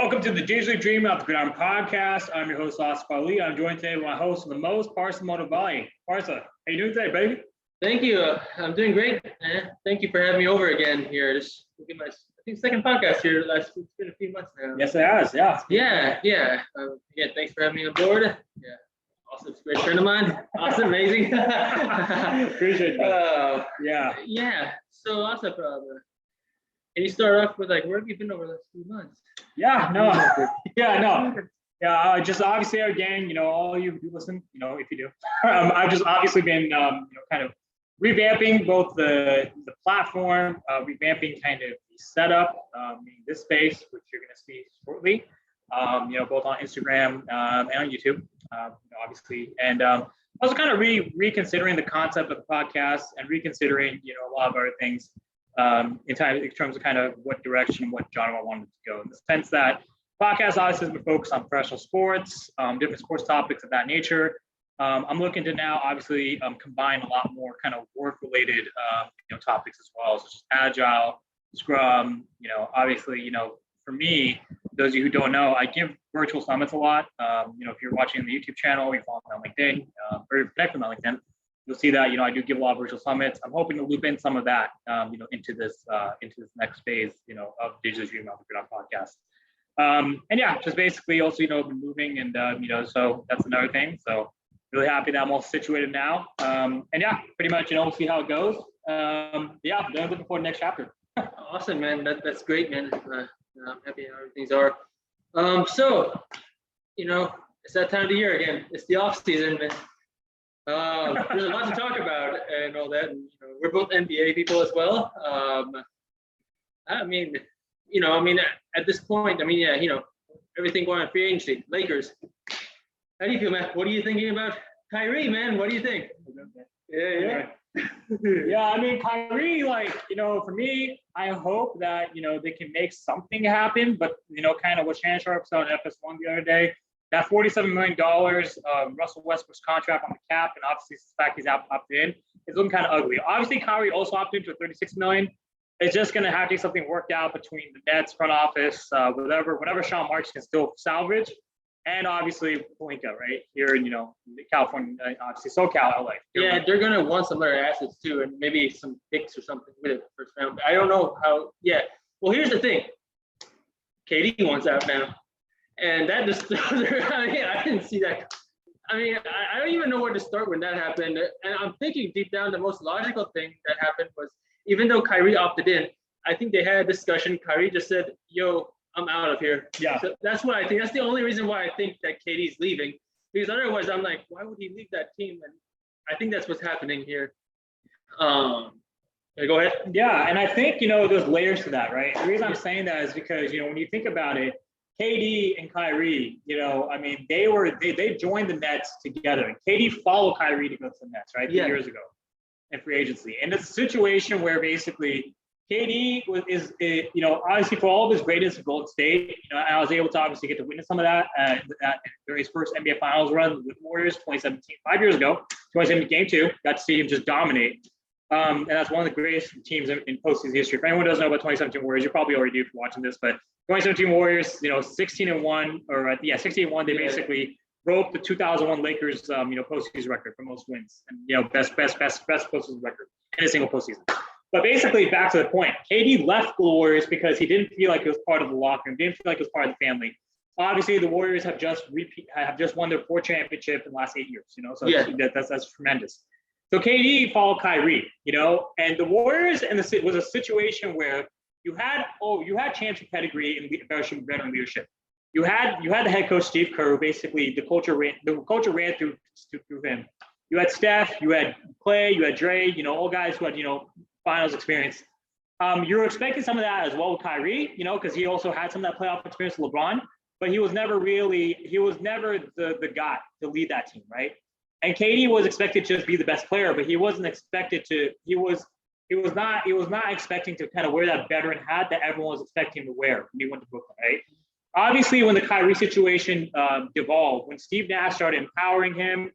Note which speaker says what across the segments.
Speaker 1: Welcome to the Digitally Dream Out the Ground podcast. I'm your host, Parsa Motavalli. I'm joined today by my host of the most, Parsa Motavalli. Parsa, how you doing today, baby?
Speaker 2: Thank you. I'm doing great. Thank you for having me over again here. Just look at my, second podcast here last week. It's been a few months now.
Speaker 1: Yes, it has. Yeah.
Speaker 2: Yeah. Again, thanks for having me on board. Yeah. Awesome. It's a great friend of mine. Awesome. Amazing.
Speaker 1: Appreciate it.
Speaker 2: Yeah. So awesome. Can you start off with where have you been over the last few months?
Speaker 1: Just obviously again, all you who do listen, if you do, I've just obviously been, kind of revamping both the platform, revamping kind of the setup, this space, which you're going to see shortly, both on Instagram and on YouTube, obviously, and also kind of reconsidering the concept of the podcast and reconsidering, a lot of other things. In terms of kind of what direction, what genre I wanted to go, in the sense that podcast obviously has been focused on professional sports, different sports topics of that nature. I'm looking to now obviously combine a lot more kind of work-related topics as well, such as agile, Scrum. Obviously, for me, those of you who don't know, I give virtual summits a lot. If you're watching the YouTube channel, you follow me on LinkedIn, or connect with me on LinkedIn, you'll see that I do give a lot of virtual summits. I'm hoping to loop in some of that into this next phase of Digitally Dream Out the Ground podcast. Just basically also been moving and so that's another thing. So really happy that I'm all situated now. Pretty much we'll see how it goes. Then looking forward to the next chapter.
Speaker 2: Awesome, man. That's great, man. I'm happy how things are. It's that time of the year again. It's the off season, man. There's a lot to talk about and all that. And, we're both NBA people as well. At this point, everything going on free agency. Lakers. How do you feel, man? What are you thinking about Kyrie, man? What do you think?
Speaker 1: Yeah. Kyrie, for me, I hope that, they can make something happen, but, kind of what Shannon Sharp said on FS1 the other day, that $47 million Russell Westbrook's contract on the cap, and obviously the fact he's opted in, is looking kind of ugly. Obviously, Kyrie also opted into a $36 million. It's just going to have to be something worked out between the Nets front office, whatever Sean Marks can still salvage, and obviously Pelinka, right here in California, obviously SoCal, LA.
Speaker 2: They're going to want some other assets too, and maybe some picks or something with it first round. I don't know how. Yeah. Well, here's the thing. KD wants out now. And that just, I didn't see that. I don't even know where to start when that happened. And I'm thinking deep down, the most logical thing that happened was, even though Kyrie opted in, I think they had a discussion. Kyrie just said, yo, I'm out of here.
Speaker 1: Yeah.
Speaker 2: So that's what I think. That's the only reason why I think that KD's leaving. Because otherwise, I'm like, why would he leave that team? And I think that's what's happening here. Go ahead.
Speaker 1: Yeah, and I think, there's layers to that, right? The reason I'm saying that is because, when you think about it, KD and Kyrie, they joined the Nets together. And KD followed Kyrie to go to the Nets, right? 2 years ago in free agency. And it's a situation where basically KD is obviously for all of his greatness in Golden State, I was able to obviously get to witness some of that during his first NBA Finals run with the Warriors 2017, 5 years ago. 2017 Game 2, got to see him just dominate. And that's one of the greatest teams in postseason history. If anyone doesn't know about 2017 Warriors, you probably already do for watching this, but 2017 Warriors, 16-1, 16-1. They basically broke the 2001 Lakers, postseason record for most wins, and best postseason record in a single postseason. But basically, back to the point, KD left the Warriors because he didn't feel like it was part of the locker room, didn't feel like it was part of the family. Obviously, the Warriors have just won their 4th championship in the last 8 years. That's tremendous. So KD followed Kyrie, and the Warriors, and was a situation where you had championship pedigree and veteran leadership. You had the head coach Steve Kerr, who basically the culture ran through him. You had Steph, you had Clay, you had Dre, all guys who had finals experience. You were expecting some of that as well with Kyrie, because he also had some of that playoff experience with LeBron, but he was never the guy to lead that team, right? And KD was expected to just be the best player, but he wasn't expected to. He was not expecting to kind of wear that veteran hat that everyone was expecting to wear when he went to Brooklyn, right? Obviously, when the Kyrie situation devolved, when Steve Nash started empowering him,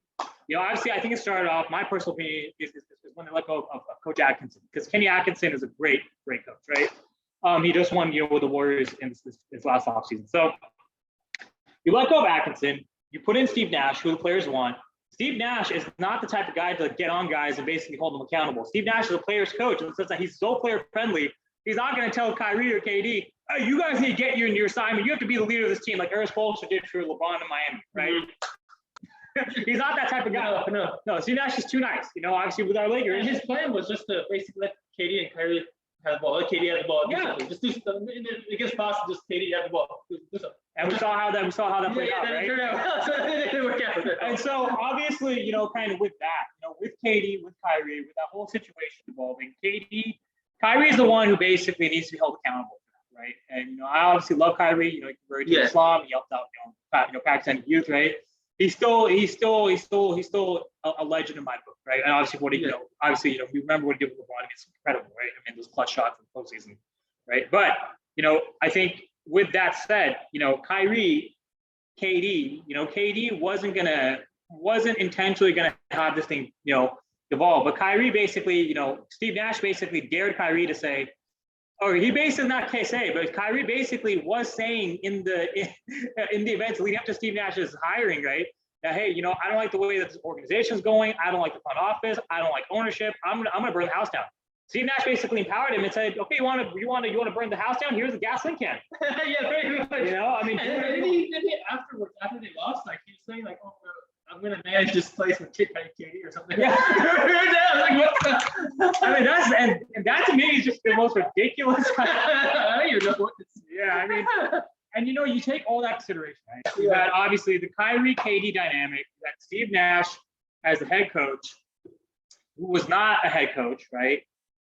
Speaker 1: obviously, I think it started off. My personal opinion is when they let go of Coach Atkinson, because Kenny Atkinson is a great coach, right? He just won, with the Warriors in this last offseason. So you let go of Atkinson, you put in Steve Nash, who the players want. Steve Nash is not the type of guy to get on guys and basically hold them accountable. Steve Nash is a player's coach in the sense that he's so player friendly. He's not going to tell Kyrie or KD, hey, you guys need to get you in your assignment. You have to be the leader of this team, like Eris Spoelstra did for LeBron in Miami, right? Mm-hmm. He's not that type of guy. No. Steve Nash is too nice. Obviously with our Lakers.
Speaker 2: And his plan was just to basically let KD and Kyrie have the ball. Let KD have the ball.
Speaker 1: Yeah.
Speaker 2: Just do something. Against Boston, just KD have the ball. Do something.
Speaker 1: And we saw how that played out, right?
Speaker 2: It didn't work out.
Speaker 1: And so obviously, kind of with that, with KD, with Kyrie, with that whole situation involving Kyrie is the one who basically needs to be held accountable for that, right? And I obviously love Kyrie. He converted to Islam. He helped out, Pakistan youth, right? He's still a legend in my book, right? And obviously, we remember what he did with LeBron. It's incredible, right? I mean, those clutch shots in the postseason, right? But I think with that said, Kyrie, KD, KD wasn't intentionally gonna have this thing, devolve. But Kyrie basically, Steve Nash basically dared Kyrie to say, or he basically not say, but Kyrie basically was saying in the events leading up to Steve Nash's hiring, right? That hey, I don't like the way that this organization's going. I don't like the front office. I don't like ownership. I'm gonna burn the house down. Steve Nash basically empowered him and said, okay, you want to burn the house down? Here's the gasoline can.
Speaker 2: Yeah, very much.
Speaker 1: I mean,
Speaker 2: and he afterwards, after they lost, like he was saying, like, oh, I'm gonna manage this place with KD or something.
Speaker 1: Yeah.
Speaker 2: Like, what the?
Speaker 1: I mean, and that to me is just the most ridiculous.
Speaker 2: I don't even know what to say.
Speaker 1: Yeah, I mean, and you take all that consideration, right? You had obviously the Kyrie KD dynamic. You had Steve Nash as the head coach, who was not a head coach, right?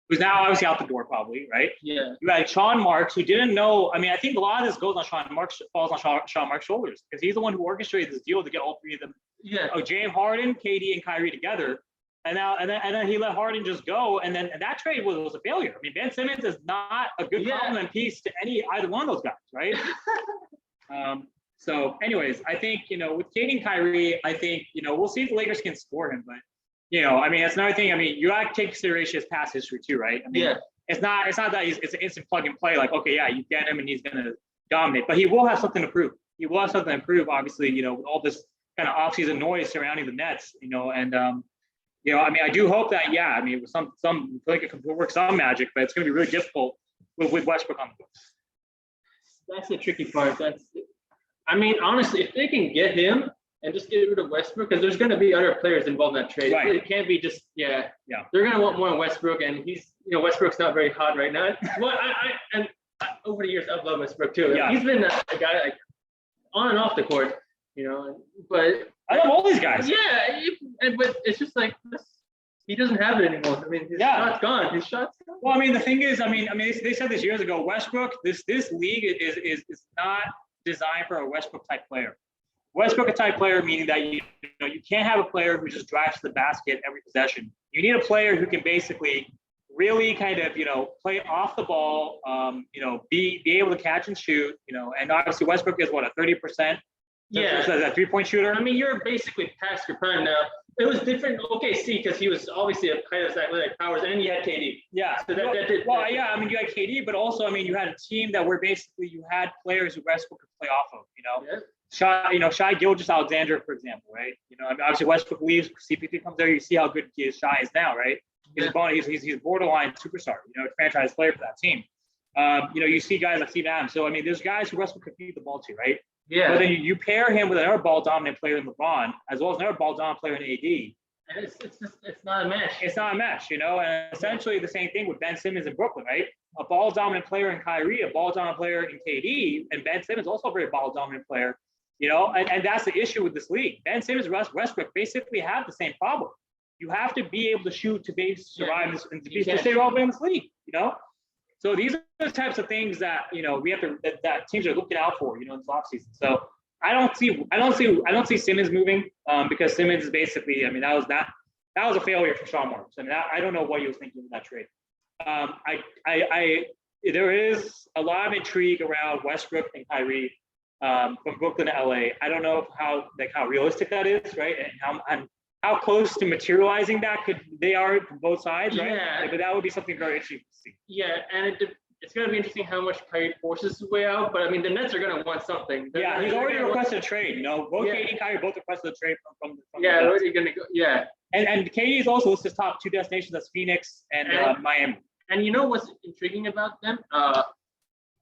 Speaker 1: Who's now obviously out the door, probably, right?
Speaker 2: Yeah.
Speaker 1: You had Sean Marks, who didn't know. I mean, I think a lot of this goes on falls on Sean Marks' shoulders because he's the one who orchestrated this deal to get all three of them.
Speaker 2: Yeah.
Speaker 1: James Harden, KD, and Kyrie together, and then he let Harden just go, and that trade was a failure. I mean, Ben Simmons is not a good complement piece to either one of those guys, right? So, anyways, I think with KD and Kyrie, I think we'll see if the Lakers can score him, but. I mean, that's another thing. I mean, you got to take consideration his past history too, right? I mean, it's not that it's an instant plug and play. Like, okay, yeah, you get him and he's gonna dominate, but he will have something to prove. He will have something to prove. Obviously, with all this kind of offseason noise surrounding the Nets, and I mean, I do hope that, yeah, I mean, with some like it could work some magic, but it's gonna be really difficult with Westbrook on the books.
Speaker 2: That's the tricky part. I mean, honestly, if they can get him. And just get rid of Westbrook because there's going to be other players involved in that trade. Right. It can't be just They're going to want more Westbrook, and he's Westbrook's not very hot right now. Well, I over the years I've loved Westbrook too. Yeah. He's been a guy like on and off the court, But
Speaker 1: I love all these guys.
Speaker 2: Yeah, but it's just like this. He doesn't have it anymore. I mean, his shot's gone. His shot's gone.
Speaker 1: Well, I mean, the thing is, I mean, they said this years ago. Westbrook, this league is not designed for a Westbrook type player. Westbrook a type player, meaning that you can't have a player who just drives to the basket every possession. You need a player who can basically really kind of play off the ball, be able to catch and shoot, and obviously Westbrook is what, a 30%.
Speaker 2: Yeah,
Speaker 1: that 3-point shooter.
Speaker 2: I mean, you're basically past your prime now. It was different. OKC because he was obviously a player that's athletic powers, and you had KD.
Speaker 1: Yeah.
Speaker 2: So
Speaker 1: yeah. I mean, you had KD, but also, I mean, you had a team that were basically you had players who Westbrook could play off of.
Speaker 2: Yeah.
Speaker 1: Shai Gilgeous-Alexander, for example, right? I mean, obviously Westbrook leaves, CP3 comes there. You see how good Shai is now, right? He's borderline superstar, franchise player for that team. You see guys like Steve Adams. So I mean, there's guys who Westbrook could feed the ball to, right?
Speaker 2: Yeah.
Speaker 1: But then you pair him with another ball dominant player in LeBron, as well as another ball dominant player in AD.
Speaker 2: And it's not a match.
Speaker 1: It's not a match, and essentially the same thing with Ben Simmons in Brooklyn, right? A ball dominant player in Kyrie, a ball dominant player in KD, and Ben Simmons also a very ball dominant player. And that's the issue with this league. Ben Simmons, Westbrook basically have the same problem. You have to be able to shoot to survive and to stay relevant in this league. So these are the types of things that we have to that teams are looking out for. In this offseason. So I don't see Simmons moving because Simmons is basically. I mean, that was a failure for Sean Marks. I mean, I don't know what he was thinking with that trade. There is a lot of intrigue around Westbrook and Kyrie. From Brooklyn to LA. I don't know how realistic that is, right? And how close to materializing that they are from both sides, right?
Speaker 2: Yeah.
Speaker 1: But that would be something very interesting to see.
Speaker 2: Yeah, and it's gonna be interesting how much Kyrie forces his way out. But I mean, the Nets are gonna want something.
Speaker 1: Yeah, he's already requested a trade. You know, both
Speaker 2: Yeah.
Speaker 1: KD and Kyrie both requested a trade from
Speaker 2: Yeah,
Speaker 1: the Nets.
Speaker 2: already gonna go. Yeah,
Speaker 1: And KD is also listed top 2 destinations. That's Phoenix and Miami.
Speaker 2: and you know what's intriguing about them?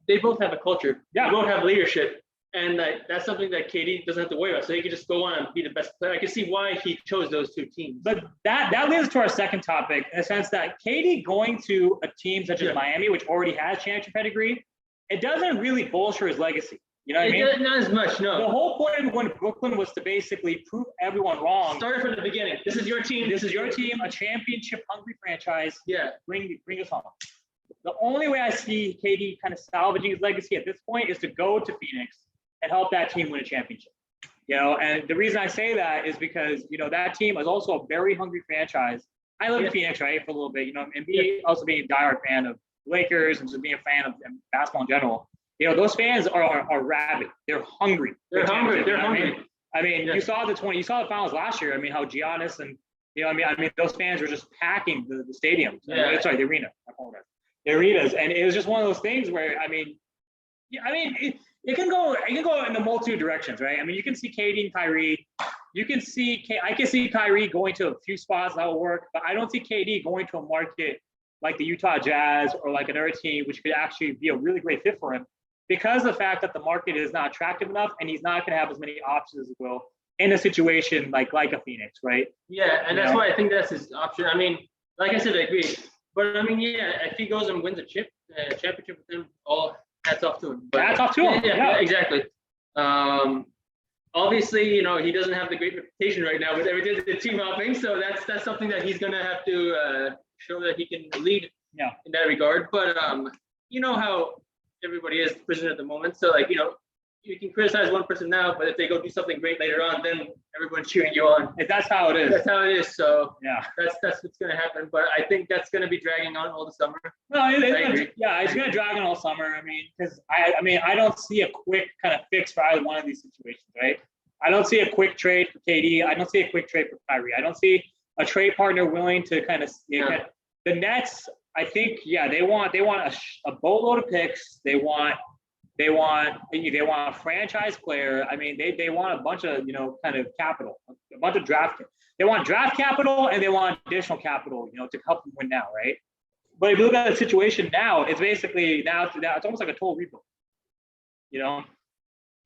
Speaker 2: They both have a culture.
Speaker 1: Yeah.
Speaker 2: They both have leadership. And that's something that KD doesn't have to worry about. So he can just go on and be the best player. I can see why he chose those 2 teams.
Speaker 1: But that leads to our second topic, in the sense that KD going to a team such as Miami, which already has championship pedigree, it doesn't really bolster his legacy. You know what I mean?
Speaker 2: Not as much, no.
Speaker 1: The whole point of going to Brooklyn was to basically prove everyone wrong.
Speaker 2: Started from the beginning. This is your team.
Speaker 1: This is your team, a championship-hungry franchise.
Speaker 2: Yeah.
Speaker 1: Bring us home. The only way I see KD kind of salvaging his legacy at this point is to go to Phoenix and help that team win a championship. You know, and the reason I say that is because, you know, that team is also a very hungry franchise. I lived in Phoenix, right, for a little bit, you know, and me also being a diehard fan of Lakers and just being a fan of basketball in general. You know, those fans are rabid. They're hungry.
Speaker 2: They're hungry. They're hungry.
Speaker 1: I mean, you saw the finals last year. I mean, how Giannis and, you know, I mean, those fans were just packing the stadium.
Speaker 2: Yeah.
Speaker 1: Sorry, the arena. I apologize. The arenas, and it was just one of those things where, I mean, it can go in the multitude directions, right? I mean, you can see KD and Kyrie. I can see Kyrie going to a few spots that will work, but I don't see KD going to a market like the Utah Jazz or like another team, which could actually be a really great fit for him, because of the fact that the market is not attractive enough, and he's not going to have as many options as well in a situation like a Phoenix, right?
Speaker 2: Yeah, and that's why I think that's his option. I mean, like I said, I agree. But I mean, yeah, if he goes and wins a championship with him, all hats off to him. But,
Speaker 1: hats off to him.
Speaker 2: Yeah, exactly. Obviously, you know, he doesn't have the great reputation right now with everything the team hopping, so that's something that he's gonna have to show that he can lead in that regard. But you know how everybody is prisoner at the moment, so like, you know, you can criticize one person now, but if they go do something great later on, then everyone's cheering you on.
Speaker 1: That's how it is.
Speaker 2: That's how it is. So
Speaker 1: yeah,
Speaker 2: that's what's gonna happen. But I think that's gonna be dragging on all the summer.
Speaker 1: No, it's gonna drag on all summer. I mean, because I don't see a quick kind of fix for either one of these situations, right? I don't see a quick trade for KD. I don't see a quick trade for Kyrie. I don't see a trade partner willing to kind of. The Nets, I think, they want a boatload of picks. They want a franchise player. I mean, they want a bunch of, you know, kind of capital, a bunch of draft. They want draft capital, and they want additional capital, you know, to help them win now, right? But if you look at the situation now, it's basically it's almost like a total rebuild. You know,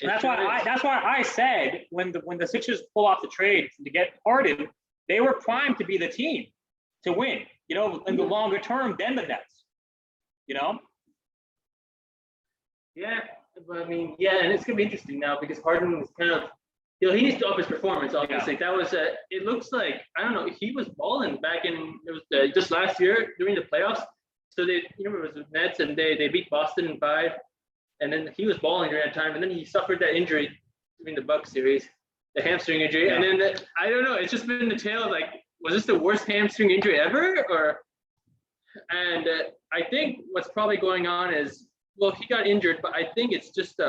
Speaker 1: and that's why I said when the Sixers pull off the trade to get Harden, they were primed to be the team to win, you know, in the longer term than the Nets. You know.
Speaker 2: Yeah, but I mean, and it's gonna be interesting now because Harden is kind of, you know, he needs to up his performance. Obviously, that was it looks like, I don't know, he was balling back in, it was just last year during the playoffs. So it was the Nets, and they beat Boston in 5, and then he was balling during that time, and then he suffered that injury during the Bucks series, the hamstring injury, and then I don't know, it's just been the tale of like, was this the worst hamstring injury ever, or? And I think what's probably going on is, well, he got injured, but I think it's just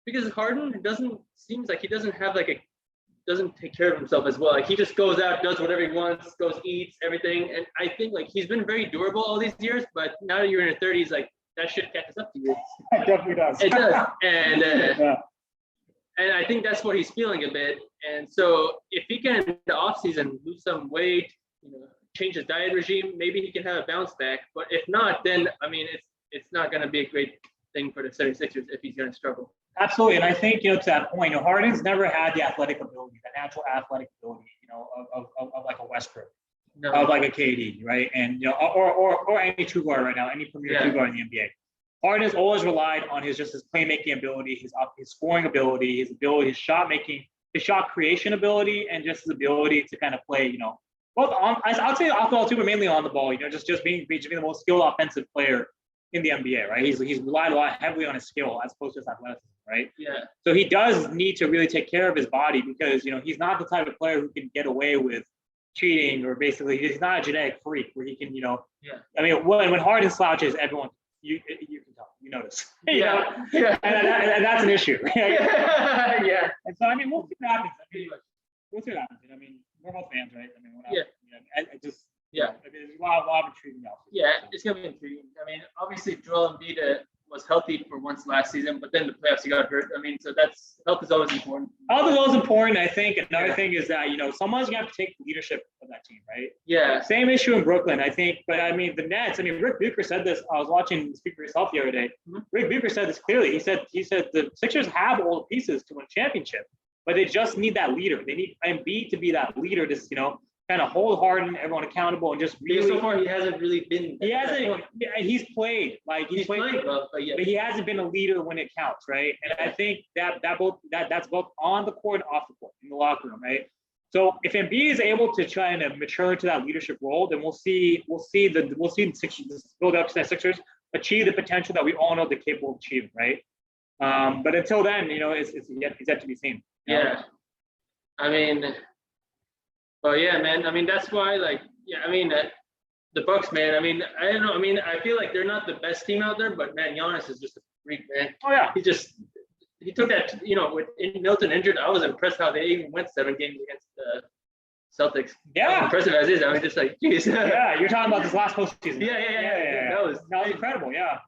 Speaker 2: because Harden seems like he doesn't take care of himself as well. Like, he just goes out, does whatever he wants, eats everything. And I think like he's been very durable all these years, but now that you're in your 30s, like that shit catches up to you.
Speaker 1: It definitely does.
Speaker 2: It does. And and I think that's what he's feeling a bit. And so if he can in the offseason lose some weight, you know, change his diet regime, maybe he can have a bounce back. But if not, then I mean it's not going to be a great thing for the 76ers if he's going to struggle.
Speaker 1: Absolutely. And I think, you know, to that point, you know, Harden's never had the athletic ability, the natural athletic ability, you know, of like a Westbrook, of like a KD, right? And, you know, or any true guard right now, any premier true guard in the NBA. Harden has always relied on his playmaking ability, his scoring ability, his shot making, his shot creation ability, and just his ability to kind of play, you know, both on, I'd say off the ball too, but mainly on the ball, you know, just being the most skilled offensive player in the NBA, right? He's relied a lot heavily on his skill as opposed to his athleticism, right?
Speaker 2: Yeah.
Speaker 1: So he does need to really take care of his body because, you know, he's not the type of player who can get away with cheating, or basically he's not a genetic freak where he can, you know.
Speaker 2: Yeah.
Speaker 1: I mean, when Harden slouches, everyone you can tell, you notice. You know? And that's an issue.
Speaker 2: Yeah.
Speaker 1: And so I mean, we'll see what happens. We'll see what happens. I mean, we're both fans, right? I mean, I mean, I mean, there's a lot of intriguing else.
Speaker 2: Yeah, it's gonna be intriguing. I mean, obviously Joel Embiid was healthy for once last season, but then the playoffs he got hurt. I mean, so that's health is always important.
Speaker 1: Health is always important. I think another thing is that someone's gonna have to take the leadership of that team, right?
Speaker 2: Yeah.
Speaker 1: Same issue in Brooklyn, I think. But I mean, the Nets. I mean, Rick Bucher said this. I was watching Speak for Yourself the other day.
Speaker 2: Mm-hmm.
Speaker 1: Rick Bucher said this clearly. He said the Sixers have all the pieces to win a championship, but they just need that leader. They need Embiid to be that leader. Just kind of hold Harden, everyone accountable, and just really.
Speaker 2: So far, he hasn't really been.
Speaker 1: He hasn't. He's played he's played well, but he hasn't been a leader when it counts, right? And I think that's both on the court and off the court in the locker room, right? So if Embiid is able to try and mature into that leadership role, then we'll see the Sixers, the Philadelphia Sixers achieve the potential that we all know they're capable of achieving, right? But until then, it's yet to be seen.
Speaker 2: Yeah, I mean. But yeah, man. I mean, that's why, I mean, the Bucks, man. I mean, I don't know. I mean, I feel like they're not the best team out there, but man, Giannis is just a freak, man.
Speaker 1: Oh yeah.
Speaker 2: He took that. With Milton injured, I was impressed how they even went 7 games against the Celtics.
Speaker 1: Yeah.
Speaker 2: Impressive as is. I mean, just geez.
Speaker 1: Yeah, you're talking about this last postseason.
Speaker 2: Yeah. That was
Speaker 1: incredible. Yeah.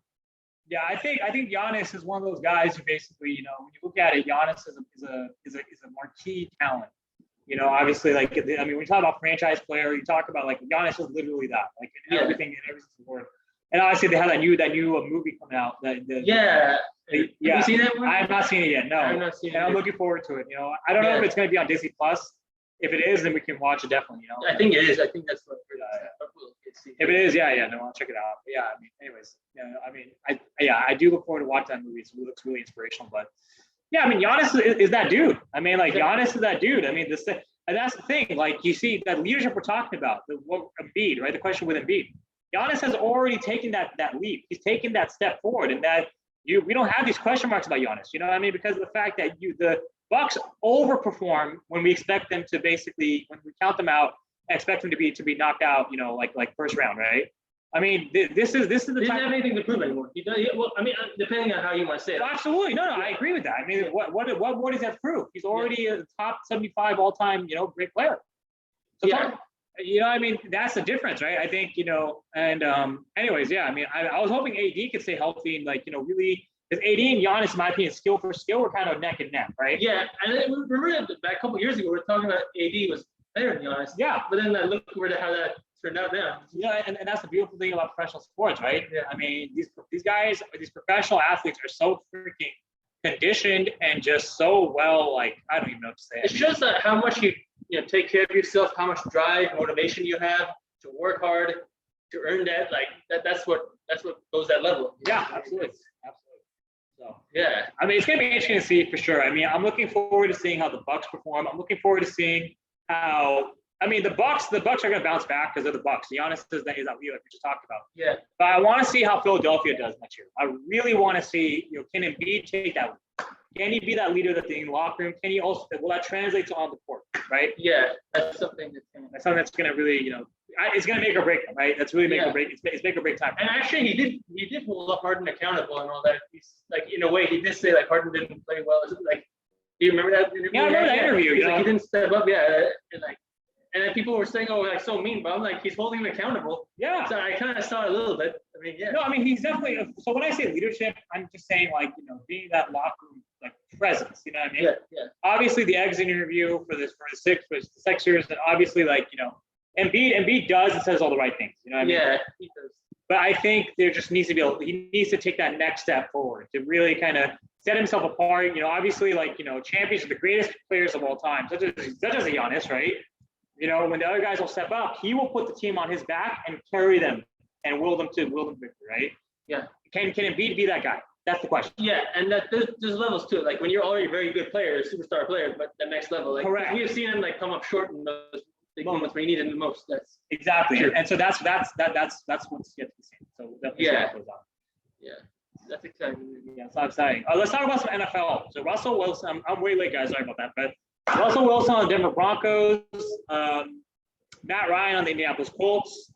Speaker 1: Yeah, I think Giannis is one of those guys who basically, when you look at it, Giannis is a marquee talent. Obviously, when you talk about franchise player, you talk about Giannis is literally that, everything in every single word. And obviously, they have that new movie coming out.
Speaker 2: Have you seen that one?
Speaker 1: I have not seen it yet. No,
Speaker 2: I have not seen it.
Speaker 1: I'm looking forward to it. I don't know if it's going to be on Disney Plus. If it is, then we can watch it definitely.
Speaker 2: I think it is. I think that's what.
Speaker 1: If it is, no, I'll check it out. But yeah, I mean, anyways, I do look forward to watching that movie. It looks really inspirational, but. Yeah, I mean, Giannis is that dude. I mean, Giannis is that dude. I mean, and that's the thing. You see that leadership we're talking about, Embiid, right? The question with Embiid. Giannis has already taken that leap. He's taken that step forward, and we don't have these question marks about Giannis. You know what I mean? Because of the fact that the Bucks overperform when we expect them to when we count them out, expect them to be knocked out. Like first round, right? I mean, this is the
Speaker 2: time. He doesn't have anything to prove anymore. He does. Well, I mean, depending on how you want to say it.
Speaker 1: Absolutely, no, I agree with that. I mean, what does that prove? He's already a top 75 all-time, great player. So I mean, that's the difference, right? I think, and anyways, yeah. I mean, I was hoping AD could stay healthy and really, because AD and Giannis, in my opinion, skill for skill, were kind of neck and neck, right?
Speaker 2: Yeah, and remember that a couple years ago we were talking about AD was better than Giannis.
Speaker 1: Yeah,
Speaker 2: but then I look over to how that.
Speaker 1: Yeah, and that's the beautiful thing about professional sports, right? Yeah. I mean, these guys, these professional athletes are so freaking conditioned and just so well, I don't even know what to say.
Speaker 2: It shows that how much you take care of yourself, how much drive, motivation you have to work hard, to earn that. That's what goes that level.
Speaker 1: Yeah, absolutely. So
Speaker 2: yeah,
Speaker 1: I mean, it's gonna be interesting to see for sure. I mean, I'm looking forward to seeing how the Bucks perform. I'm looking forward to seeing how. I mean, the Bucks are going to bounce back because they're the Bucks. Giannis is that leader like we just talked about.
Speaker 2: Yeah.
Speaker 1: But I want to see how Philadelphia does next year. I really want to see, can Embiid take that? Can he be that leader that in the locker room? Can he also, will that translate to on the court, right?
Speaker 2: Yeah, that's something
Speaker 1: that's going to really, it's going to make or break them, right? That's really make or break. It's make or break time.
Speaker 2: And actually, he did hold up Harden accountable and all that. He's in a way, he did say Harden didn't play well. Do you remember that interview?
Speaker 1: Yeah, I remember that interview.
Speaker 2: He didn't step up. Yeah, and then people were saying, so mean, but I'm he's holding him accountable.
Speaker 1: Yeah.
Speaker 2: So I kind of saw it a little bit. I mean, yeah.
Speaker 1: No, I mean, he's definitely, so when I say leadership, I'm just saying being that locker room, presence, you know what I mean?
Speaker 2: Yeah.
Speaker 1: Obviously the exit interview for the Sixers, and obviously Embiid does and says all the right things, you know what I mean?
Speaker 2: Yeah, he does.
Speaker 1: But I think there just needs to be he needs to take that next step forward to really kind of set himself apart. Obviously champions are the greatest players of all time, such as a Giannis, right? When the other guys will step up, he will put the team on his back and carry them and will them to victory, right?
Speaker 2: Yeah.
Speaker 1: Can Embiid be that guy? That's the question.
Speaker 2: Yeah, and that there's levels to it. When you're already a very good player, superstar player, but the next level,
Speaker 1: correct.
Speaker 2: We have seen him come up short in those big moments where you need him the most. That's
Speaker 1: exactly,
Speaker 2: true.
Speaker 1: And so that's what's yet to be seen. So definitely goes on.
Speaker 2: Yeah, that's exciting.
Speaker 1: Yeah, it's not exciting. Let's talk about some NFL. So Russell Wilson, I'm way late, guys. Sorry about that, but Russell Wilson on the Denver Broncos, Matt Ryan on the Indianapolis Colts,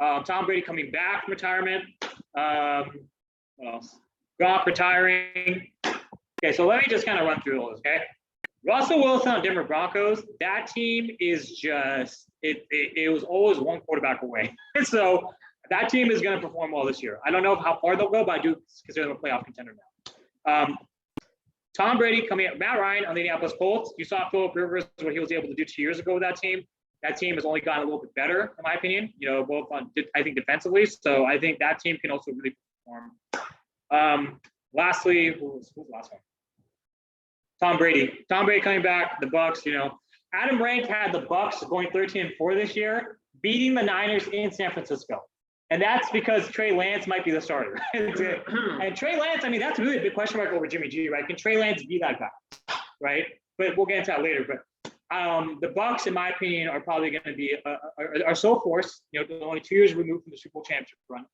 Speaker 1: Tom Brady coming back from retirement. What else? Gronk retiring. Okay, so let me just kind of run through all this, okay? Russell Wilson on Denver Broncos, that team is just, it was always one quarterback away. So That team is going to perform well this year. I don't know how far they'll go, but I do consider them a playoff contender now. Tom Brady coming up, Matt Ryan on the Indianapolis Colts. You saw Philip Rivers, what he was able to do 2 years ago with that team. That team has only gotten a little bit better, in my opinion, both on, I think, defensively. So I think that team can also really perform. Lastly, who was the last one? Tom Brady. Tom Brady coming back, the Bucs, Adam Rank had the Bucs going 13-4 this year, beating the Niners in San Francisco. And that's because Trey Lance might be the starter. And Trey Lance, I mean, that's really a big question mark over Jimmy G, right? Can Trey Lance be that guy, right? But we'll get into that later. But the Bucs, in my opinion, are probably going to be are so forced. They're only 2 years removed from the Super Bowl championship run.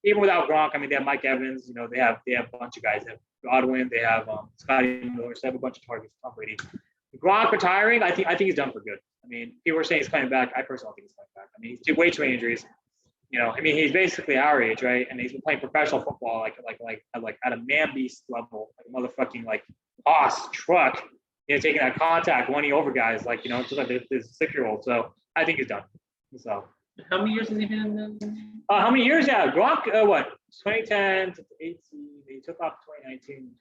Speaker 1: Even without Gronk, I mean, they have Mike Evans. They have a bunch of guys. They have Godwin. They have Scotty Miller. So they have a bunch of targets. Tom Brady. Gronk retiring, I think he's done for good. I mean, people are saying he's coming back. I personally think he's coming back. I mean, he's way too many injuries. I mean, he's basically our age, right? And he's been playing professional football like at a man beast level, like a motherfucking boss truck, taking that contact, winning over guys, just like this 6-year-old. So I think he's done. So
Speaker 2: how many years has he been in the?
Speaker 1: how many years? Yeah, Gronk, 2010 to 18. He took off 2019,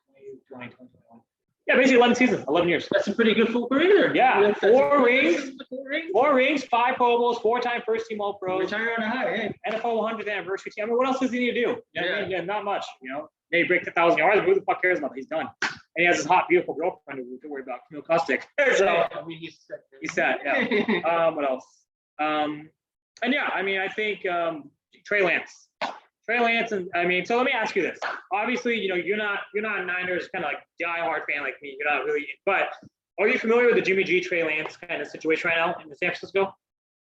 Speaker 1: 2020, 2021. Yeah, basically 11 seasons, 11 years.
Speaker 2: That's a pretty good full career.
Speaker 1: Yeah, four rings, 5 Pro Bowls, 4-time first-team All-Pro.
Speaker 2: Retiring on a high, hey.
Speaker 1: NFL 100th anniversary team. I mean, what else does he need to do?
Speaker 2: Yeah,
Speaker 1: not much. Maybe break 1,000 yards. Who the fuck cares about that? He's done. And he has this hot, beautiful girlfriend who we can worry about, Camille Kostick. So
Speaker 2: I mean, he's
Speaker 1: set. Yeah. What else? And yeah, I mean, I think Trey Lance. And I mean, so let me ask you this. Obviously, you're not a Niners kind of diehard fan like me. You're not really, but are you familiar with the Jimmy G, Trey Lance kind of situation right now in San Francisco?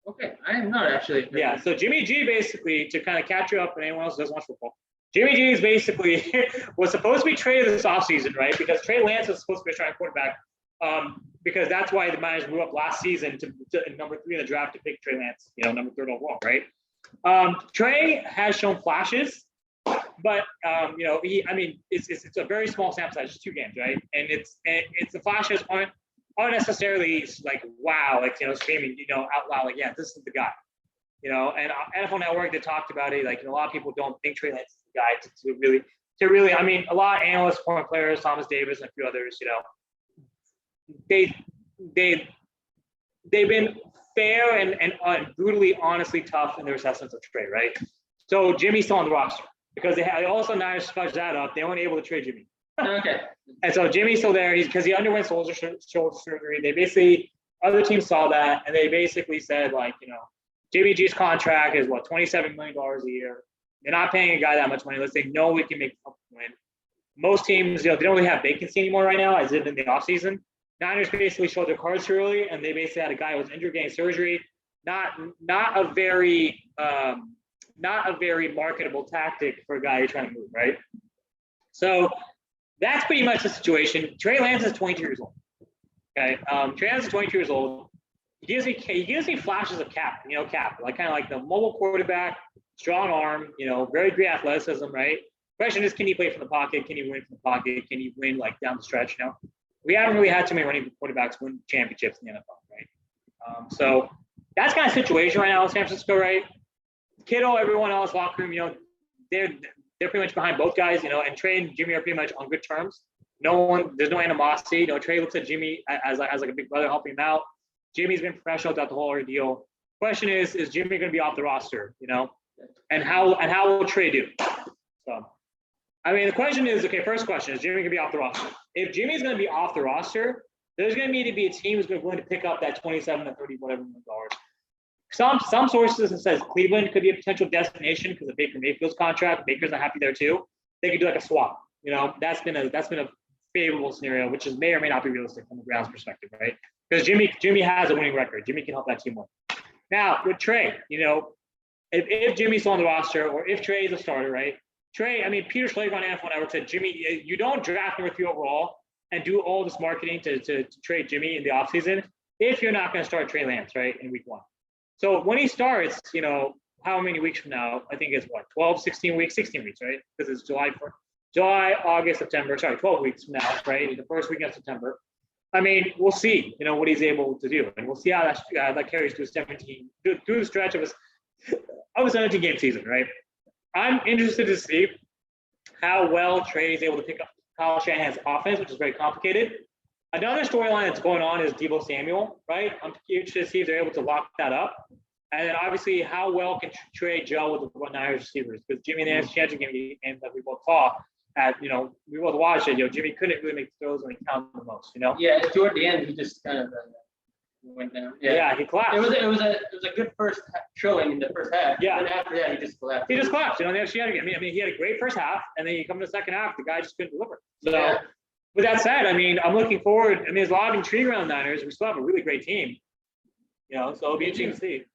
Speaker 2: Okay, I am not actually.
Speaker 1: Yeah, so Jimmy G basically, to kind of catch you up and anyone else who doesn't watch football, Jimmy G is basically was supposed to be traded this offseason, right? Because Trey Lance was supposed to be a starting quarterback. Because that's why the Niners moved up last season to number 3 in the draft to pick Trey Lance, number 3rd overall, right? Trey has shown flashes, but it's a very small sample size, just 2 games, right? And it's the flashes aren't necessarily wow, screaming, out loud, yeah, this is the guy, And NFL Network, they talked about it, a lot of people don't think Trey Lance is the guy to really. I mean, a lot of analysts, former players, Thomas Davis, and a few others, they've been fair and brutally, honestly tough in their assessments of trade, right? So Jimmy's still on the roster because they also Niners fudged that up. They weren't able to trade Jimmy.
Speaker 2: Okay.
Speaker 1: And so Jimmy's still there. Because he underwent shoulder surgery. They basically, other teams saw that and they basically said Jimmy G's contract is $27 million a year. They're not paying a guy that much money unless they know we can make a win. Most teams, they don't really have vacancy anymore right now, as if in the offseason. Niners basically showed their cards too early, and they basically had a guy who was injured getting surgery. Not a very marketable tactic for a guy who's trying to move, right? So that's pretty much the situation. Trey Lance is 22 years old. Okay, Trey Lance is 22 years old. He gives me flashes of Cap, kind of the mobile quarterback, strong arm, very great athleticism, right? Question is, can he play from the pocket? Can he win from the pocket? Can he win down the stretch? We haven't really had too many running quarterbacks win championships in the NFL, right? So that's kind of situation right now in San Francisco, right? Kittle, everyone else, locker room, they're pretty much behind both guys, and Trey and Jimmy are pretty much on good terms. There's no animosity. Trey looks at Jimmy as a big brother helping him out. Jimmy's been professional throughout the whole ordeal. Question is Jimmy going to be off the roster, and how will Trey do? So. I mean, the question is, okay, first question, is Jimmy going to be off the roster? If Jimmy's going to be off the roster, there's going to need to be a team who's going to pick up that 27 to 30 whatever million dollars. Some sources have said Cleveland could be a potential destination because of Baker Mayfield's contract. Baker's not happy there too. They could do a swap. That's been a favorable scenario, which may or may not be realistic from the Browns' perspective, right? Because Jimmy has a winning record. Jimmy can help that team win. Now with Trey, if Jimmy's on the roster or if Trey is a starter, right? Trey, I mean, Peter Schlegel on NFL Network said, Jimmy, you don't draft number 3 overall and do all this marketing to trade Jimmy in the offseason if you're not going to start Trey Lance, right, in week 1. So when he starts, how many weeks from now? I think it's 16 weeks, right? Because it's July, August, September, 12 weeks from now, right? The first week of September. I mean, we'll see, what he's able to do. And we'll see how that carries through through the stretch of his of a 17-game season, right? I'm interested to see how well Trey is able to pick up Kyle Shanahan's offense, which is very complicated. Another storyline that's going on is Deebo Samuel, right? I'm interested to see if they're able to lock that up. And then obviously, how well can Trey gel with the Niners receivers? Because Jimmy Nance championship game that we both saw, we both watched it. Jimmy couldn't really make throws when he counted the most.
Speaker 2: Yeah, toward the end, he just kind of went down.
Speaker 1: Yeah, he collapsed.
Speaker 2: It was a good first showing in the first half.
Speaker 1: Yeah.
Speaker 2: And after that, he just collapsed.
Speaker 1: He just collapsed. The FCS game. I mean, he had a great first half, and then you come to the second half, the guy just couldn't deliver. So, with that said, I'm looking forward. There's a lot of intrigue around Niners. We still have a really great team. So it'll be interesting to see.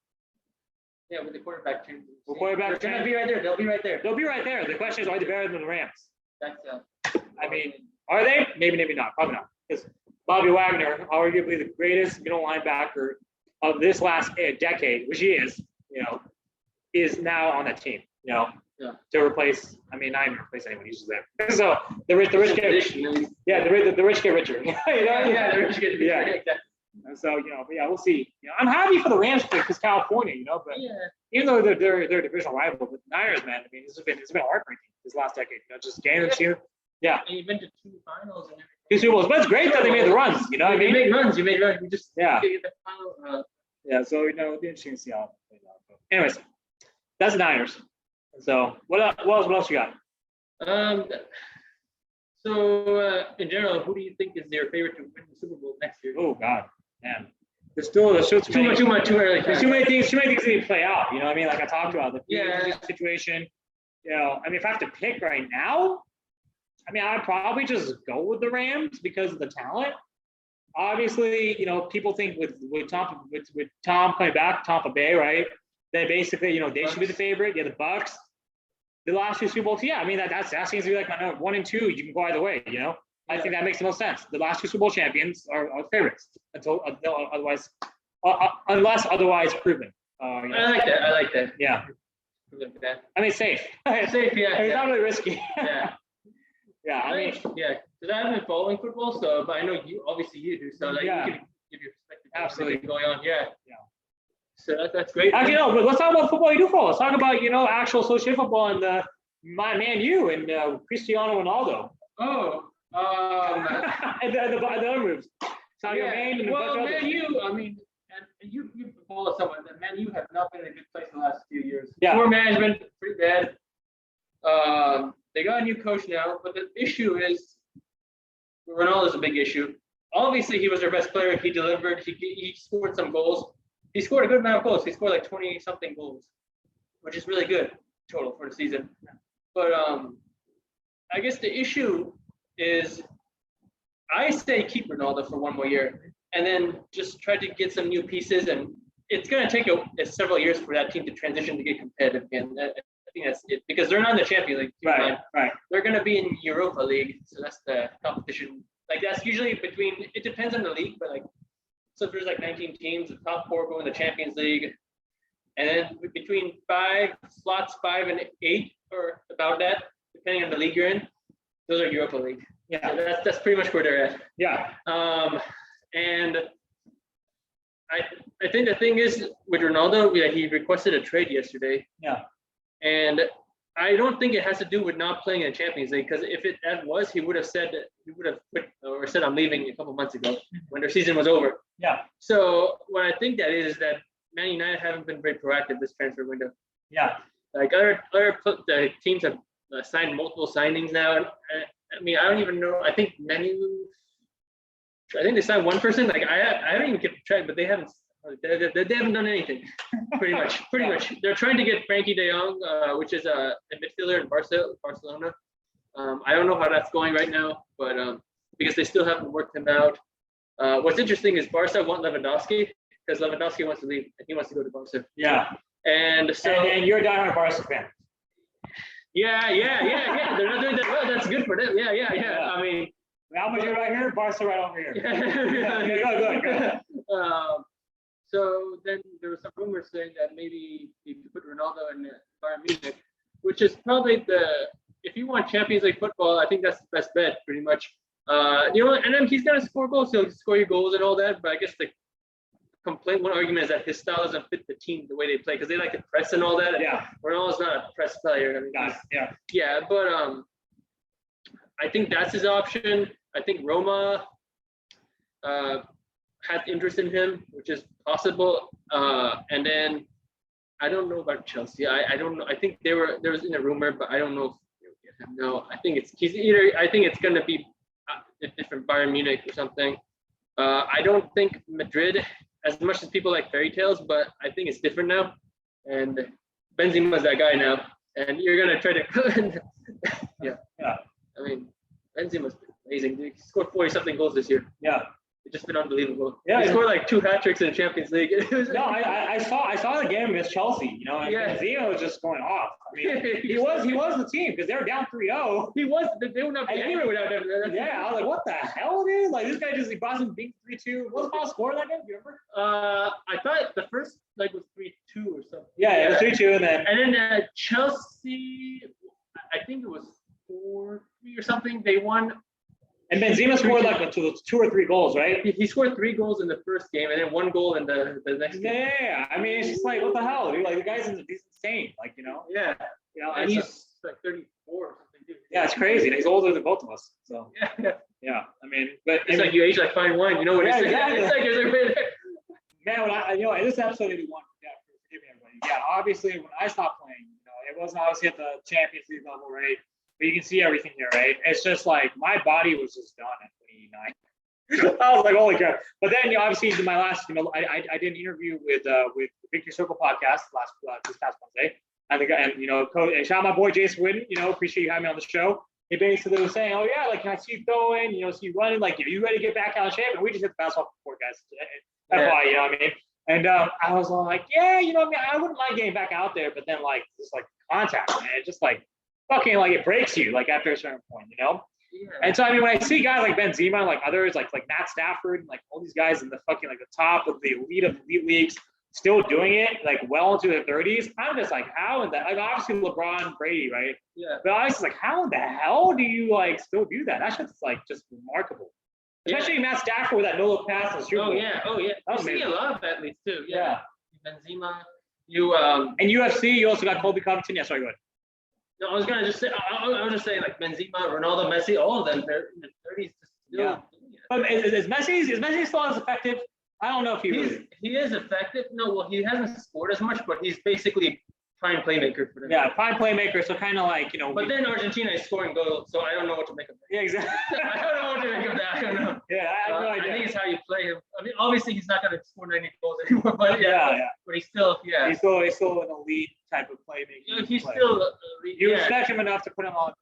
Speaker 2: Yeah, with the quarterback change.
Speaker 1: They're
Speaker 2: going to be right there. They'll be right there.
Speaker 1: They'll be right there. The question is, are they better than the Rams?
Speaker 2: That's
Speaker 1: Are they? Maybe not. Probably not. Because Bobby Wagner, arguably the greatest middle linebacker of this last decade, which he is now on that team. To replace. Not even replace anyone. He's just there. So the rich get rich. Yeah, the rich get richer.
Speaker 2: Yeah, the rich get richer.
Speaker 1: Yeah.
Speaker 2: Exactly.
Speaker 1: And so, we'll see. I'm happy for the Rams because California, but even though they're a divisional rival, but Niners, man, it's been heartbreaking this last decade. Just game this year. Yeah.
Speaker 2: And you've been to 2 finals and everything.
Speaker 1: 2 Super Bowls, but it's great that they made the runs. You
Speaker 2: made runs. You just
Speaker 1: get
Speaker 2: the final.
Speaker 1: So it'll be interesting to see how it plays out. But anyways, that's the Niners. So what else you got?
Speaker 2: So in general, who do you think is your favorite to win the Super Bowl next year?
Speaker 1: Oh God, man. There's too early. There's too many things that need to play out. Like I talked about the situation. If I have to pick right now, I'd probably just go with the Rams because of the talent. Obviously, people think with Tom coming back, Tampa Bay, right? Then basically, they should be the favorite. Yeah, the Bucks. The last 2 Super Bowls, that seems to be like my number 1 and 2. You can go either way, I think that makes the most sense. The last 2 Super Bowl champions are favorites unless otherwise proven.
Speaker 2: I like that.
Speaker 1: Yeah. Safe.
Speaker 2: Safe, yeah.
Speaker 1: It's not really risky.
Speaker 2: Yeah. Because I haven't been following football, but I know you do. So you can give your perspective.
Speaker 1: Absolutely
Speaker 2: going on. Yeah. So that's great.
Speaker 1: Actually, no, but let's talk about football you do follow. Let's talk about, actual associate football and my Man U and Cristiano Ronaldo.
Speaker 2: Oh.
Speaker 1: and the other moves. Man
Speaker 2: U, and you follow someone that Man U have not been in a good place the last few years.
Speaker 1: Yeah.
Speaker 2: Poor management, pretty bad. They got a new coach now, but the issue is Ronaldo's a big issue. Obviously, he was their best player. He delivered. He scored some goals. He scored a good amount of goals. He scored like 20-something goals, which is really good total for the season. But I guess the issue is I say keep Ronaldo for 1 more year and then just try to get some new pieces. And it's going to take several years for that team to transition to get competitive again. I think that's it because they're not in the Champions League.
Speaker 1: Right.
Speaker 2: They're going to be in Europa League. So that's the competition. That's usually it depends on the league, but so if there's 19 teams, the top 4 go in the Champions League. And then between 5 and 8 or about that, depending on the league you're in, those are Europa League.
Speaker 1: Yeah.
Speaker 2: So that's pretty much where they're at.
Speaker 1: Yeah.
Speaker 2: And I think the thing is with Ronaldo, he requested a trade yesterday.
Speaker 1: Yeah.
Speaker 2: And I don't think it has to do with not playing in the Champions League because if that was, he would have said quit or said I'm leaving a couple months ago when their season was over.
Speaker 1: Yeah.
Speaker 2: So what I think that is that Man United haven't been very proactive this transfer window.
Speaker 1: Yeah.
Speaker 2: Other the teams have signed multiple signings now. And, I don't even know. I think they signed one person. I don't even keep track, but they haven't. They haven't done anything. Pretty much. They're trying to get Frankie De Jong, which is a midfielder in Barcelona. I don't know how that's going right now, but because they still haven't worked him out. What's interesting is Barca want Lewandowski because Lewandowski wants to leave and he wants to go to Barca.
Speaker 1: Yeah.
Speaker 2: And so.
Speaker 1: And you're a diehard Barca fan.
Speaker 2: Yeah. They're not doing that well. That's good for them. Yeah.
Speaker 1: Real Madrid right here, Barca right over here.
Speaker 2: Go. So then there was some rumors saying that maybe you could put Ronaldo in Bayern Munich, which is probably if you want Champions League football, I think that's the best bet, pretty much. And then he's gonna score goals. He'll score your goals and all that. But I guess the complaint, one argument is that his style doesn't fit the team the way they play because they like to press and all that.
Speaker 1: Yeah.
Speaker 2: Ronaldo's not a press player. I mean, yeah, but I think that's his option. I think Roma had interest in him, which is possible. And then I don't know about Chelsea. I don't know. I think there was in a rumor, but I don't know if they would get him. No, I think it's going to be a different Bayern Munich or something. I don't think Madrid, as much as people like fairy tales, but I think it's different now. And Benzema's that guy now. And you're going to try to yeah. I mean, Benzema's amazing. Dude. He scored 40-something goals this year.
Speaker 1: Yeah.
Speaker 2: It's just been unbelievable.
Speaker 1: Yeah,
Speaker 2: he scored like 2 hat tricks in the Champions League.
Speaker 1: I saw the game against Chelsea, you know, and Benzema was just going off. I mean, he was the team because they were down 3-0.
Speaker 2: He was. They would not be anywhere without him.
Speaker 1: Yeah, I was like, what the hell, dude? Like this guy just brought some big 3-2. What was the final score of that game? Do you remember?
Speaker 2: I thought the first leg was 3-2 or something.
Speaker 1: Yeah, it was 3-2,
Speaker 2: and then Chelsea, I think it was 4-3 or something. They won.
Speaker 1: And Benzema scored like 2 or 3 goals, right?
Speaker 2: He scored 3 goals in the first game and then 1 goal in the next game.
Speaker 1: Yeah, I mean, it's just like, what the hell, dude? Like, the guy's insane, like, you know?
Speaker 2: Yeah.
Speaker 1: You know,
Speaker 2: and he's like 34 or something, dude.
Speaker 1: Yeah, it's crazy. He's older than both of us, so. Yeah, I mean, but.
Speaker 2: It's like you age like fine wine, you know what he's saying?
Speaker 1: Exactly.
Speaker 2: It's like there's
Speaker 1: Man, when this episode, if you want, forgive me, everybody. Yeah, obviously, when I stopped playing, you know, it wasn't obviously at the Champions League level, right? But you can see everything here, right? It's just like my body was just done at 29. I was like, holy crap. But then, you know, obviously, my last, you know, I did an interview with Victory Circle podcast this past Wednesday. And you know, shout out my boy Jason Whitten. You know, appreciate you having me on the show. He basically was saying, oh yeah, like can I see you throwing? You know, see you running. Like, are you ready to get back out of shape? And we just hit the basketball court, guys. That's why, you know what I mean. And I was all like, yeah, you know, I mean, I wouldn't mind getting back out there, but then like just like contact, man, it just like fucking like it breaks you like after a certain point, you know.
Speaker 2: Yeah.
Speaker 1: And so I mean, when I see guys like Benzema, like others, like Matt Stafford, and like all these guys in the fucking like the top of the elite leagues, still doing it like well into their 30s, I'm just like, how in that? Like obviously LeBron, Brady, right?
Speaker 2: Yeah.
Speaker 1: But I was like, how in the hell do you like still do that? That's just like just remarkable. Especially Matt Stafford with that no-look pass in the Super Bowl.
Speaker 2: Oh yeah.
Speaker 1: That was
Speaker 2: You see a
Speaker 1: amazing.
Speaker 2: lot of athletes too.
Speaker 1: Yeah.
Speaker 2: Benzema. You
Speaker 1: And UFC, you also got Colby Covington. Yeah, sorry, go ahead.
Speaker 2: No, I was gonna just say. I was just saying like Benzema, Ronaldo, Messi, all of them. They're in their 30s.
Speaker 1: Yeah. But is Messi still as effective? I don't know if
Speaker 2: he is effective. No, well, he hasn't scored as much, but he's basically prime playmaker for them.
Speaker 1: Yeah, prime playmaker. So kind of like, you know.
Speaker 2: But then Argentina is scoring goals, so I don't know what to make of that.
Speaker 1: Yeah, exactly.
Speaker 2: I don't know what to make of that. I don't know.
Speaker 1: Yeah, I have no idea.
Speaker 2: I think it's how you play him. I mean, obviously he's not gonna score any goals anymore, but But he's still
Speaker 1: He's still an elite type of playmaker.
Speaker 2: He's still
Speaker 1: you respect him enough to put him on.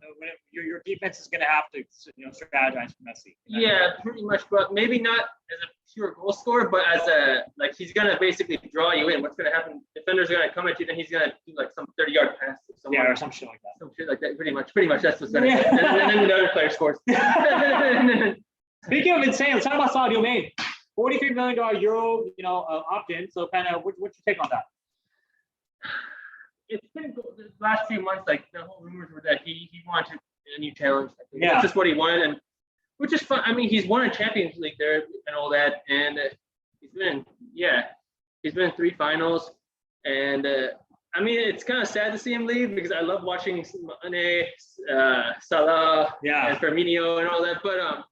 Speaker 1: Your defense is gonna have to, you know, strategize for Messi.
Speaker 2: Yeah, pretty much, but maybe not as a pure goal scorer, but as a like he's gonna basically draw you in. What's gonna happen? Defenders are gonna come at you, then he's gonna do like some 30-yard pass to someone.
Speaker 1: Yeah, or some shit like that.
Speaker 2: Some shit like that. Pretty much that's what's gonna happen. And then the other player scores.
Speaker 1: Speaking of insane, let's talk about Sadio Mane. $43 million euro, you know, opt-in. So kind of, what's your take on that?
Speaker 2: It's been the last few months, like the whole rumors were that he wanted a new challenge.
Speaker 1: Yeah.
Speaker 2: That's just what he wanted, and which is fun. I mean, he's won a Champions League there and all that, and he's been in 3 finals, and I mean, it's kind of sad to see him leave because I love watching Mane, Salah, and Firmino and all that. But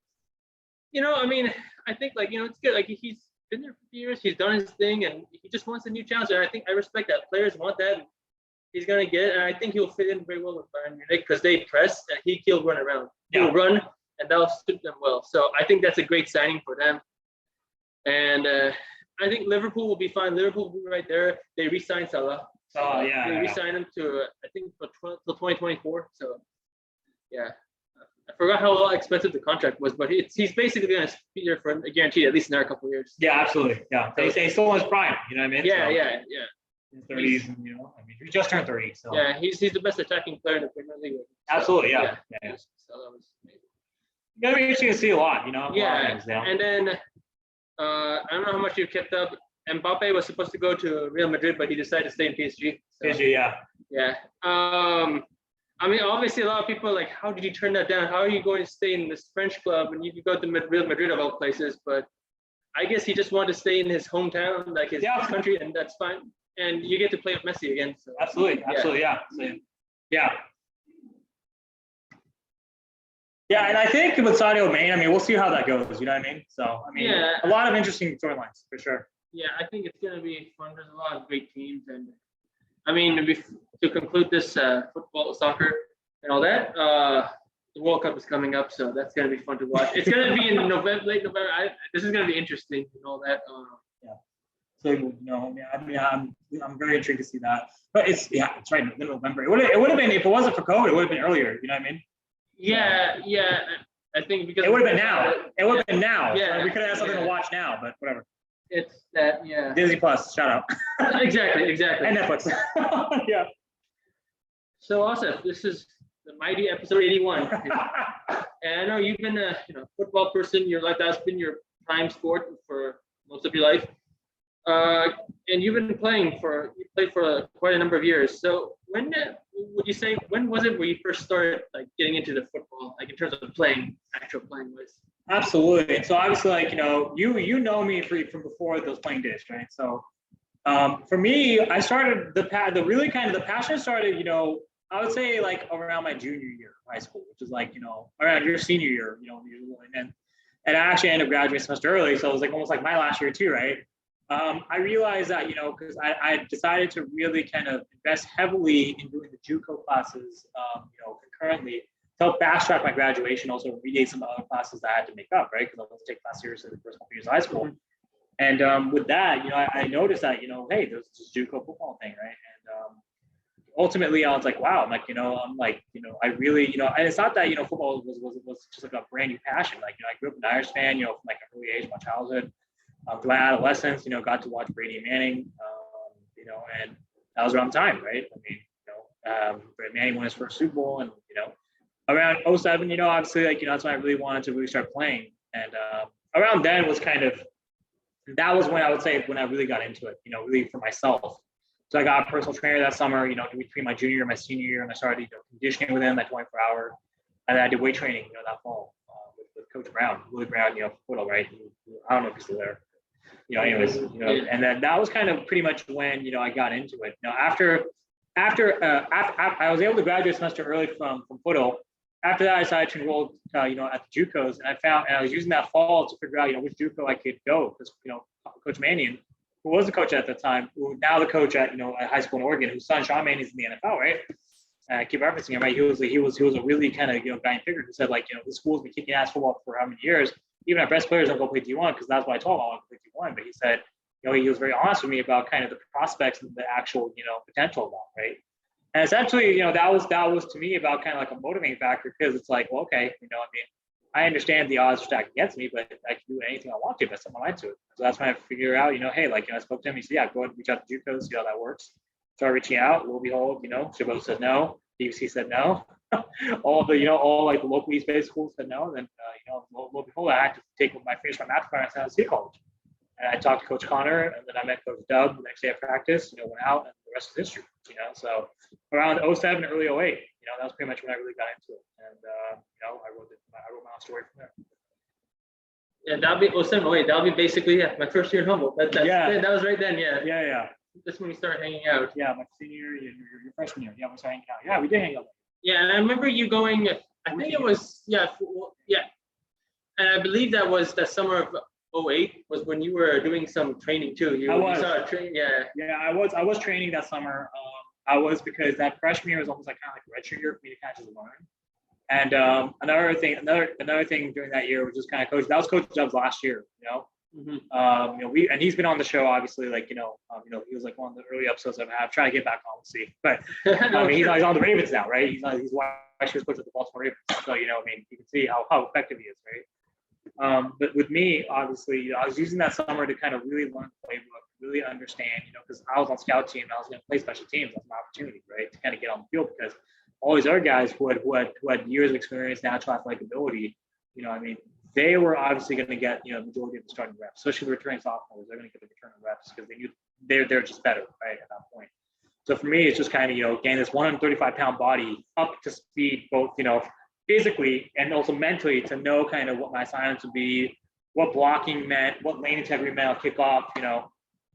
Speaker 2: you know, I mean, I think like, you know, it's good. Like he's been there for years, he's done his thing, and he just wants a new challenge. And I think I respect that. Players want that. And he's gonna get it, and I think he'll fit in very well with Bayern Munich because they press and he'll run around. He'll run, and that'll suit them well. So I think that's a great signing for them. And I think Liverpool will be fine. Liverpool will be right there. They re-signed Salah. They re-signed him to I think till 2024. So yeah, I forgot how expensive the contract was, but he's basically going to be there for a guaranteed at least another couple of years.
Speaker 1: Yeah, absolutely. Yeah, they say still in his prime. You know what I mean?
Speaker 2: Yeah.
Speaker 1: In his 30s, and you know, I mean, he just turned 30. So
Speaker 2: yeah, he's the best attacking player in the Premier League. So,
Speaker 1: absolutely, yeah.
Speaker 2: So that was amazing.
Speaker 1: Gonna be interesting to see a lot, you know.
Speaker 2: And then I don't know how much you kept up. Mbappe was supposed to go to Real Madrid, but he decided to stay in PSG. So,
Speaker 1: PSG, yeah.
Speaker 2: Yeah. I mean, obviously, a lot of people are like, how did you turn that down? How are you going to stay in this French club and you could go to Real Madrid of all places? But I guess he just wanted to stay in his hometown, like his
Speaker 1: Yeah.
Speaker 2: country, and that's fine. And you get to play with Messi again. So.
Speaker 1: Absolutely, yeah. So, yeah. Yeah, and I think with Sadio Mane, I mean, we'll see how that goes. You know what I mean? So, I mean, a lot of interesting storylines for sure.
Speaker 2: Yeah, I think it's gonna be fun. There's a lot of great teams, and I mean, to conclude this football, soccer, and all that, the World Cup is coming up, so that's gonna be fun to watch. It's gonna be in November, late November. This is gonna be interesting and all that.
Speaker 1: Yeah. So I mean, I'm very intrigued to see that. But it's right in November. It would have been if it wasn't for COVID, it would have been earlier. You know what I mean?
Speaker 2: Yeah. I think because
Speaker 1: it would have been now. It would have been now.
Speaker 2: Yeah.
Speaker 1: So we could have had something to watch now, but whatever.
Speaker 2: It's that, yeah.
Speaker 1: Disney Plus, shout out.
Speaker 2: Exactly.
Speaker 1: And Netflix. Yeah.
Speaker 2: So Asif, this is the mighty episode 81. And I know you've been a football person. That's been your prime sport for most of your life. And you've been played for quite a number of years. So when was it where you first started like getting into the football, like in terms of actual playing was?
Speaker 1: Absolutely. And so obviously, like, you know me from before those playing days, right? So for me, I started the passion started, I would say like around my junior year of high school, which is like, around your senior year, usually. And I actually ended up graduating a semester early. So it was like almost like my last year too, right? I realized that, because I decided to really kind of invest heavily in doing the JUCO classes, concurrently to help fast track my graduation, also remediate some other classes that I had to make up, right? Because I was take class seriously the first couple years of high school. And with that, I noticed that, hey, there's this JUCO football thing, right? And ultimately, I was like, wow, I really, and it's not that, football was just like a brand new passion. Like, I grew up an Irish fan, from like an early age, my childhood. Through my adolescence, got to watch Brady and Manning, and that was around time, right? I mean, Brady Manning won his first Super Bowl, and around 07, obviously, like, that's when I really wanted to really start playing, and around then was that was when I would say when I really got into it, really for myself. So I got a personal trainer that summer, between my junior and my senior year, and I started, conditioning with him that 24-hour, and then I did weight training, that fall with Coach Brown, Willie Brown, football, right? I don't know if he's still there. Anyways, and then that was kind of pretty much when, I got into it. Now, after I was able to graduate a semester early from football. After that, I decided to enroll, at the JUCOs, and I was using that fall to figure out, which JUCO I could go, because, Coach Mannion, who was the coach at the time, who now the coach at, at high school in Oregon, whose son Sean Mannion is in the NFL, right? And I keep referencing him, right? He was a really kind of, guiding figure who said, like, the school's been kicking ass football for how many years. Even our best players don't go play D1, because that's what I told him I want to play D1. But he said, he was very honest with me about kind of the prospects and the actual, potential of that, right? And essentially, that was to me about kind of like a motivating factor, because it's like, well, okay, I understand the odds are stacked against me, but I can do anything I want to if I set my mind to it. So that's when I figured out, hey, like, I spoke to him. He said, yeah, go ahead and reach out to JUCO, see how that works. Start reaching out. Lo and behold, Chabot said no. DUC said no. all like the local East Bay schools said no. And then, lo and behold, I had to finish my math class at San Jose College. And I talked to Coach Connor, and then I met Coach Doug the next day of practice, went out, and the rest is history, So around 07, early 08, that was pretty much when I really got into it. And, I wrote my own story from there.
Speaker 2: Yeah, that'll be 07, 08. That'll be basically, my first year in Humboldt. That was right then, yeah.
Speaker 1: Yeah.
Speaker 2: That's when we started hanging out.
Speaker 1: Yeah, my senior year, your freshman year. Yeah, we started hanging out. Yeah, we did hang out.
Speaker 2: Yeah, and I remember you going, I think it was, yeah. And I believe that was the summer of 08 was when you were doing some training too. You started training, yeah.
Speaker 1: Yeah, I was training that summer. I was, because that freshman year was almost like kind of like a redshirt year for me to kind of just learn. And another thing during that year was just kind of that was Coach Doug's last year, and he's been on the show, obviously, like, he was like one of the early episodes I've had. Trying to get back on, we'll see. But he's on the Ravens now, right? He's Washington was coach of the Baltimore Ravens. So, you can see how effective he is, right? But with me, obviously, I was using that summer to kind of really learn the playbook, really understand, because I was on scout team and I was going to play special teams. That's my opportunity, right? To kind of get on the field, because all these other guys who had years of experience, natural athletic ability, they were obviously going to get, the majority of the starting reps, especially the returning sophomores. They're going to get the returning reps because they knew they're just better, right, at that point. So for me, it's just kind of, getting this 135-pound body up to speed, both, physically and also mentally, to know kind of what my assignments would be, what blocking meant, what lane integrity meant on kickoff,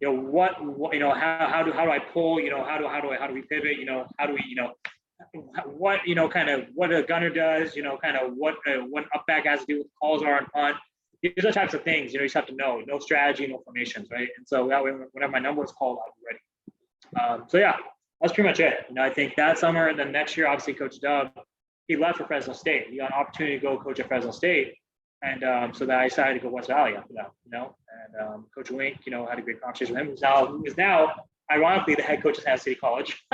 Speaker 1: what how do I pull, how do we pivot, how do we, what, kind of what a gunner does, kind of what up back has to do with calls are on punt. These are types of things, you just have to know, no strategy, no formations, right? And so that way, whenever my number is called, I'll be ready. So yeah, that's pretty much it. I think that summer, and then next year, obviously, Coach Dub, he left for Fresno State. He got an opportunity to go coach at Fresno State. And so that I decided to go West Valley after that, and Coach Wink, had a great conversation with him. Who's now ironically the head coach of San City College.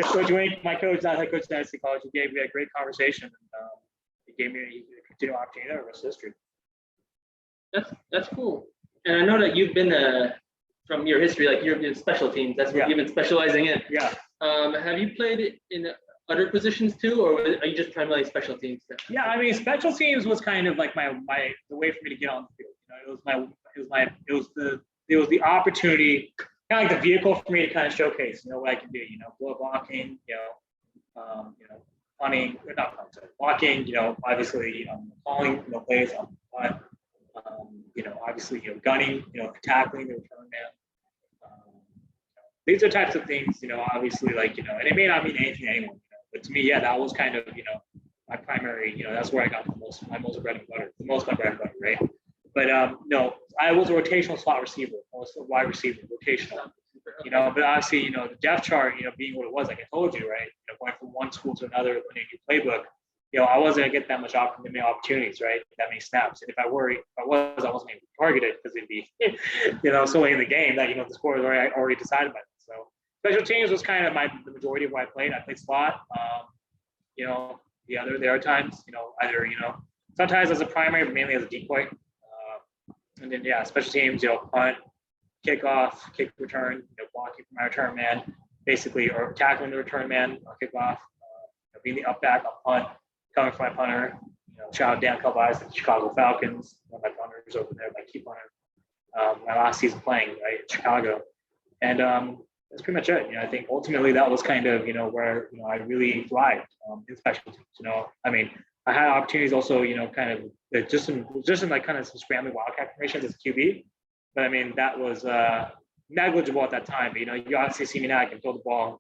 Speaker 1: Coach Wink, my coach, not head coach of San City College, he gave me a great conversation. And he gave me a continued opportunity there, rest of history.
Speaker 2: That's cool. And I know that you've been from your history, like you're in special teams. That's what you've been specializing in.
Speaker 1: Yeah.
Speaker 2: Have you played in other positions too, or are you just primarily special teams?
Speaker 1: Yeah, I mean, special teams was kind of like the way for me to get on the field. It was the opportunity, kind of like the vehicle for me to kind of showcase, what I can do. Blow blocking, punting, not punting, sorry, blocking. Obviously, calling, plays on punt. Obviously, gunning, tackling the return man. These are types of things, obviously, and it may not mean anything to anyone. But to me, yeah, that was kind of, my primary, that's where I got my most bread and butter, right? But no, I was a rotational slot receiver, also wide receiver, rotational, but obviously, the depth chart, being what it was, like I told you, right? Going from one school to another, learning a new playbook, I wasn't gonna get that many opportunities, right? That many snaps. And if I wasn't able to target it because it'd be, so late in the game that, the score was already decided by that. So special teams was kind of the majority of what I played. I played slot. There are times, either, sometimes as a primary, but mainly as a decoy. And then, yeah, special teams, punt, kickoff, kick return, blocking for my return man, basically, or tackling the return man on kickoff, being the up back on punt, coming for my punter. Shout out Dan Calvais at the Chicago Falcons, one of my punters over there, my key punter. My last season playing, right, in Chicago. And that's pretty much it. I think ultimately that was kind of, where, I really thrived in special teams. I mean, I had opportunities also, kind of just in like kind of some scrambling wildcat formations as QB. But I mean, that was negligible at that time. But, you obviously see me now, I can throw the ball,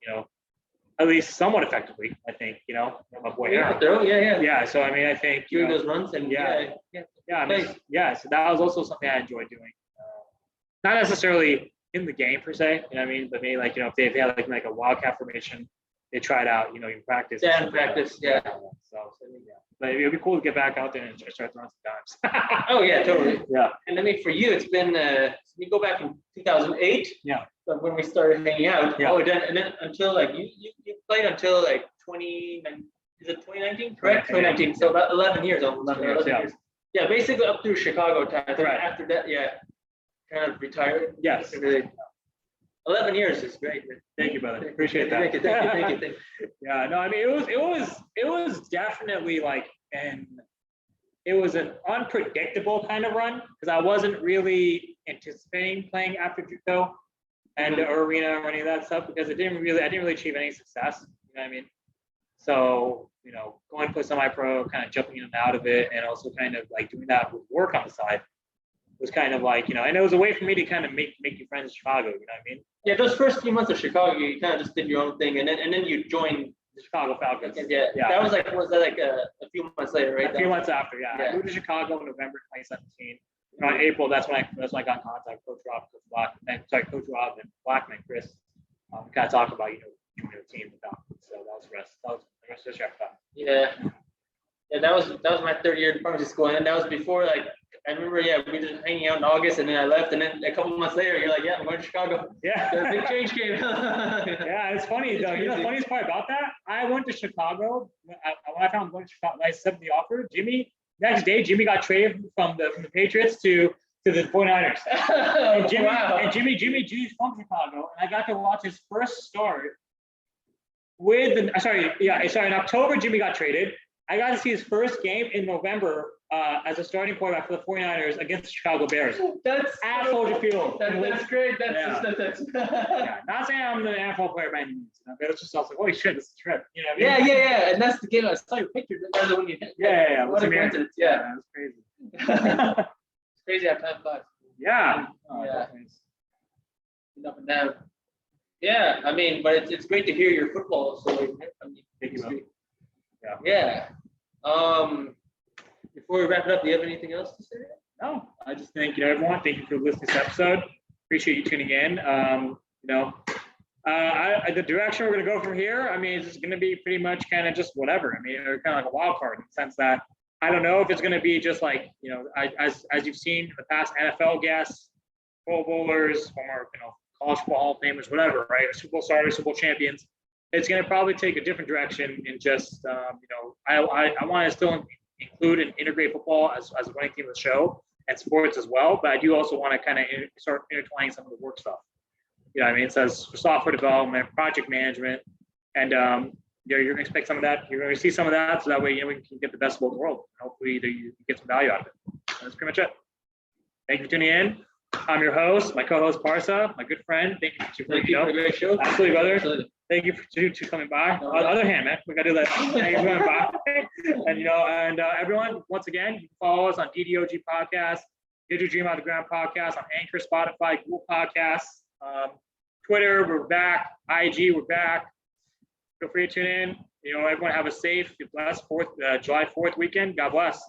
Speaker 1: at least somewhat effectively, I think, my boy Aaron. Yeah. So, I mean, I think
Speaker 2: doing those runs and
Speaker 1: so that was also something I enjoyed doing. Not necessarily in the game per se, but maybe like, if they had like a wildcat formation, they try it out, in practice.
Speaker 2: Yeah, in practice, yeah.
Speaker 1: So yeah. But it'd be cool to get back out there and start throwing some times.
Speaker 2: Oh yeah, totally.
Speaker 1: Yeah.
Speaker 2: And I mean, for you, it's been we go back in 2008.
Speaker 1: Yeah.
Speaker 2: When we started hanging out.
Speaker 1: Yeah.
Speaker 2: Oh, and then until like you played until like 2019, correct? 2019. So about 11 years almost. 11 years. Yeah, basically up through Chicago time. Right. After that, yeah, kind of retired.
Speaker 1: Yes.
Speaker 2: 11 years is great.
Speaker 1: Thank you, brother. Appreciate that.
Speaker 2: Thank you.
Speaker 1: Yeah, no, I mean, it was definitely like it was an unpredictable kind of run because I wasn't really anticipating playing after JUCO and the arena or any of that stuff because I didn't really achieve any success. You know what I mean? So, going for semi-pro, kind of jumping in and out of it, and also kind of like doing that with work on the side was kind of like, and it was a way for me to kind of make new friends in Chicago, you know what I mean?
Speaker 2: Yeah, those first few months of Chicago, you kind of just did your own thing, and then you joined
Speaker 1: the Chicago Falcons.
Speaker 2: Yeah. That was that like a few months later, right?
Speaker 1: A few months after, yeah. I moved to Chicago in November 2017. Around April, that's when I got in contact with Coach Rob and Blackman, Chris. Kind of talk about, joining the team. So that was the rest. That was the rest of the time.
Speaker 2: Yeah. Yeah, that was my third year in pharmacy school, and that was before I remember, we were just hanging out in August, and then I left, and then a couple months later, you're like, I'm going to Chicago.
Speaker 1: Yeah.
Speaker 2: The big change came.
Speaker 1: Yeah, it's funny though. The funniest part about that, I went to Chicago when I found going to Chicago. I accepted the offer. Next day, Jimmy got traded from the Patriots to the 49ers. And Jimmy's from Chicago, and I got to watch his first start in October. Jimmy got traded. I got to see his first game in November as a starting quarterback for the 49ers against the Chicago Bears.
Speaker 2: That's
Speaker 1: at Soldier Field.
Speaker 2: That's great. That's
Speaker 1: Not saying I'm an NFL player by any means, but it's just also holy shit, this is a trip. You know what
Speaker 2: I
Speaker 1: I mean?
Speaker 2: Yeah. And that's the game. I saw your picture. That's the one you hit.
Speaker 1: Yeah.
Speaker 2: What a coincidence. Yeah.
Speaker 1: That's crazy.
Speaker 2: It's crazy how time flies.
Speaker 1: Yeah.
Speaker 2: Yeah. Up and down. Yeah, I mean, but it's great to hear your football story. I mean,
Speaker 1: Thank you, man.
Speaker 2: Yeah. Before we wrap it up, do you have anything else to say?
Speaker 1: No, I just thank everyone. Thank you for listening to this episode. Appreciate you tuning in. The direction we're going to go from here, I mean, it's going to be pretty much kind of just whatever. I mean, they're kind of like a wild card in the sense that I don't know if it's going to be just like, as you've seen in the past, NFL guests, Pro Bowlers, former, college football Hall of Famers, whatever, right? Super Bowl starters, Super Bowl champions. It's going to probably take a different direction in just, I want to still include and integrate football as a running theme of the show and sports as well. But I do also want to kind of start intertwining some of the work stuff. You know what I mean? It says for software development, project management, and you're going to expect some of that. You're going to see some of that, so that way we can get the best of both worlds. Hopefully, you get some value out of it. That's pretty much it. Thank you for tuning in. I'm your host, my co-host Parsa, my good friend. Thank you for
Speaker 2: a great show.
Speaker 1: Absolutely, brother. Absolutely. Thank you for coming by. On the other hand, man, we gotta do that. Thank you for coming by. And everyone, once again, you can follow us on DDOG Podcast, Did You Dream Out the Ground Podcast, on Anchor, Spotify, Google Podcasts, Twitter. We're back. IG, we're back. Feel free to tune in. Everyone have a safe, blessed July 4th weekend. God bless.